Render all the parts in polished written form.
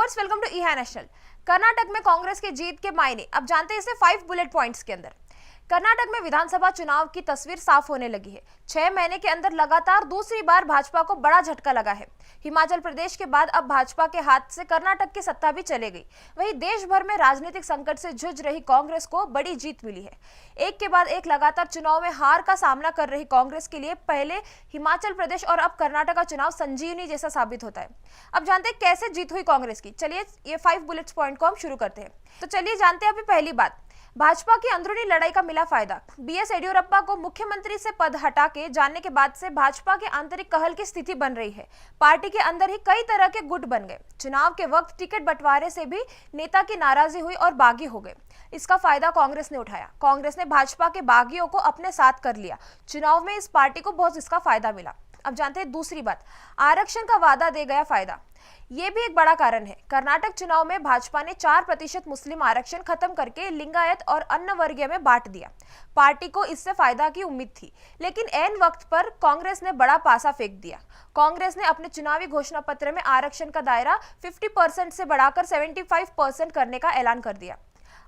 Viewers, welcome to ईहा national. Karnataka में कांग्रेस की जीत के मायने अब जानते हैं इसे 5 बुलेट पॉइंट्स के अंदर। कर्नाटक में विधानसभा चुनाव की तस्वीर साफ होने लगी है। 6 महीने के अंदर लगातार दूसरी बार भाजपा को बड़ा झटका लगा है। हिमाचल प्रदेश के बाद अब भाजपा के हाथ से कर्नाटक की सत्ता भी चले गई। वहीं देश भर में राजनीतिक संकट से जूझ रही कांग्रेस को बड़ी जीत मिली है। एक के बाद एक लगातार चुनाव में हार का सामना कर रही कांग्रेस के लिए पहले हिमाचल प्रदेश और अब कर्नाटक का चुनाव संजीवनी जैसा साबित होता है। अब जानते हैं कैसे जीत हुई कांग्रेस की। चलिए ये 5 बुलेट्स पॉइंट को हम शुरू करते हैं। तो चलिए जानते हैं अभी पहली बात, भाजपा की अंदरूनी लड़ाई का मिला फायदा। बीएस येडियुरप्पा को मुख्यमंत्री से पद हटा के जाने के बाद से भाजपा के आंतरिक कहल की स्थिति बन रही है। पार्टी के अंदर ही कई तरह के गुट बन गए। चुनाव के वक्त टिकट बंटवारे से भी नेता की नाराजगी हुई और बागी हो गए। इसका फायदा कांग्रेस ने उठाया। कांग्रेस ने भाजपा के बागियों को अपने साथ कर लिया। चुनाव में इस पार्टी को बहुत इसका फायदा मिला। अब जानते हैं दूसरी बात, आरक्षण का वादा दे गया फायदा। ये भी एक बड़ा कारण है। कर्नाटक चुनाव में भाजपा ने 4% मुस्लिम आरक्षण खत्म करके लिंगायत और अन्य वर्गीय में बांट दिया। पार्टी को इससे फायदा की उम्मीद थी, लेकिन ऐन वक्त पर कांग्रेस ने बड़ा पासा फेंक दिया। कांग्रेस ने अपने चुनावी घोषणा पत्र में आरक्षण का दायरा 50% से बढ़ाकर 75% करने का ऐलान कर दिया।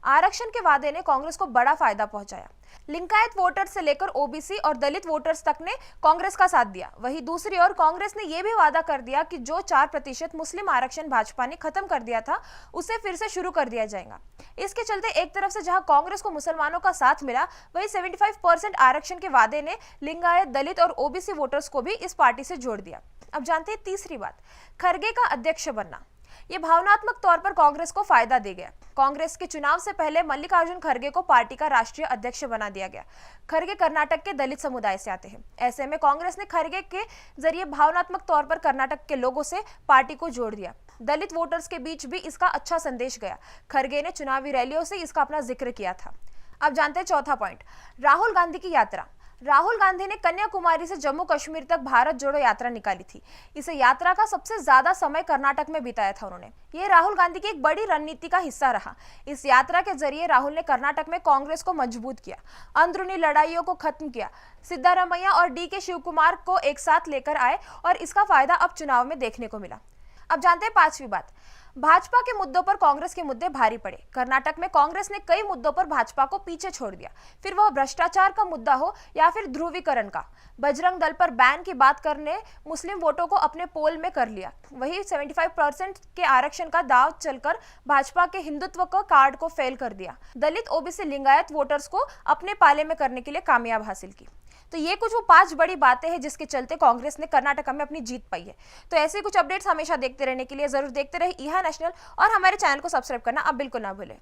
आरक्षण के वादे ने कांग्रेस को बड़ा फायदा पहुंचाया। लिंगायत वोटर्स से लेकर ओबीसी और दलित वोटर्स तक ने कांग्रेस का साथ दिया। वहीं दूसरी ओर कांग्रेस ने यह भी वादा कर दिया कि जो 4% मुस्लिम आरक्षण भाजपा ने खत्म कर दिया था उसे फिर से शुरू कर दिया जाएगा। इसके चलते एक तरफ से जहां कांग्रेस को मुसलमानों का साथ मिला, वहीं 75% आरक्षण के वादे ने लिंगायत, दलित और ओबीसी वोटर्स को भी इस पार्टी से जोड़ दिया। अब जानते हैं तीसरी बात, खरगे का अध्यक्ष बनना। ये भावनात्मक तौर पर कांग्रेस को फायदा दे गया। कांग्रेस के चुनाव से पहले मल्लिकार्जुन खरगे को पार्टी का राष्ट्रीय अध्यक्ष बना दिया गया। खरगे कर्नाटक के दलित समुदाय से आते हैं। ऐसे में कांग्रेस ने खरगे के जरिए भावनात्मक तौर पर कर्नाटक के लोगों से पार्टी को जोड़ दिया। दलित वोटर्स के बीच भी इसका अच्छा संदेश गया। खरगे ने चुनावी रैलियों से इसका अपना जिक्र किया था। अब जानते हैं चौथा पॉइंट, राहुल गांधी की यात्रा। राहुल गांधी ने कन्याकुमारी से जम्मू कश्मीर तक भारत जोड़ो यात्रा निकाली थी। इस यात्रा का सबसे ज्यादा समय कर्नाटक में बिताया था उन्होंने। ये राहुल गांधी की एक बड़ी रणनीति का हिस्सा रहा। इस यात्रा के जरिए राहुल ने कर्नाटक में कांग्रेस को मजबूत किया, अंदरूनी लड़ाइयों को खत्म किया, सिद्धारमैया और डीके शिवकुमार को एक साथ लेकर आए और इसका फायदा अब चुनाव में देखने को मिला। अब जानते हैं पांचवी बात, भाजपा के मुद्दों पर कांग्रेस के मुद्दे भारी पड़े। कर्नाटक में कांग्रेस ने कई मुद्दों पर भाजपा को पीछे छोड़ दिया, फिर वह भ्रष्टाचार का मुद्दा हो या फिर ध्रुवीकरण का। बजरंग दल पर बैन की बात करने मुस्लिम वोटों को अपने पोल में कर लिया। वही 75% के आरक्षण का दाव चलकर भाजपा के हिंदुत्व का कार्ड को फेल कर दिया। दलित, ओबीसी, लिंगायत वोटर्स को अपने पाले में करने के लिए कामयाब हासिल की। तो ये कुछ वो 5 बड़ी बातें हैं जिसके चलते कांग्रेस ने कर्नाटक में अपनी जीत पाई है। तो ऐसे कुछ अपडेट्स हमेशा देखते रहने के लिए जरूर देखते रहे ईहा नेशनल और हमारे चैनल को सब्सक्राइब करना आप बिल्कुल ना भूलें।